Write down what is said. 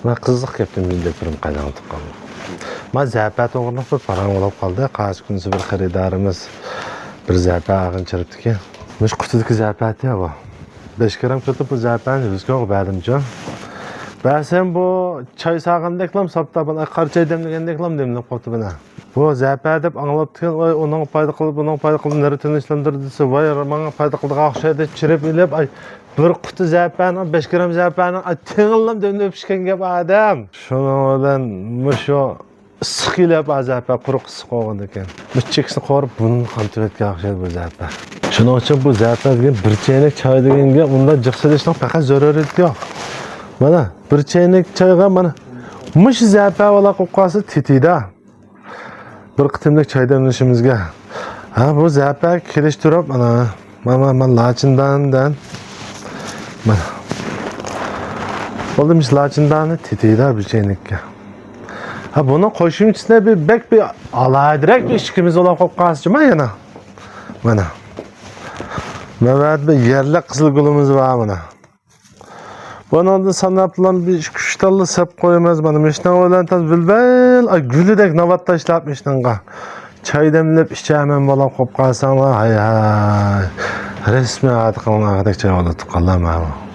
Ben kızlık yaptım bildik birim kaydan tıkkam. Ben zəpət oğurluq bir param olub qaldı. Kaç günüsü bir xaridarımız bir zəpə ağın çırptı ki. Müş kutudaki zəpət ya bu. 5 gram tutup bu zəpəni rüzgâ bədim ben sen bu çay sağın deklam sapta bana karçay demlegen deklam demlep koptu bana. Bu zəpə edip anlatıken oy onun payda kılıp onun payda kılıp nere tinçlandırdısı vay bana payda kılıp akşayda çirip ilip ay bir kutu zəpəni 5 gram zəpəni ay tığıllam demle öpüşken gibi adam. Şunu olan muşo sık ilip zəpə kuruk sık oğun eken. Müççeksini korup bunun kontroletke akşayda bu zəpə. Şunun için bu zəpə degen bir çeyrek çay degenge unda cıksılışlık fakat zörörlük yok. Mana bir çaynak çayga mana muş zəpə ola qoqqası titiydi. Bir qitimlik çay demlişimizge. Ha bu zəpə keliştirib mana laçından mana. Olmuş laçından titiydi bir çaynakka. Ha bunu qoşum içine bir alaydıraq bir işkimiz ola qoqqası yana. Mana. Məhəmməd bir yerli qızıl gülümüz var mana. Bunun da sanatlan bir kuştallı sep koyamaz bana. Mişten olan taz bülbel, ay gülüdek navat taşlap miştenga. Çay demlep içemen bolan kop kalsam hay hay. Resmi adı kalın ağadak çay oldu. Allah'ım abi.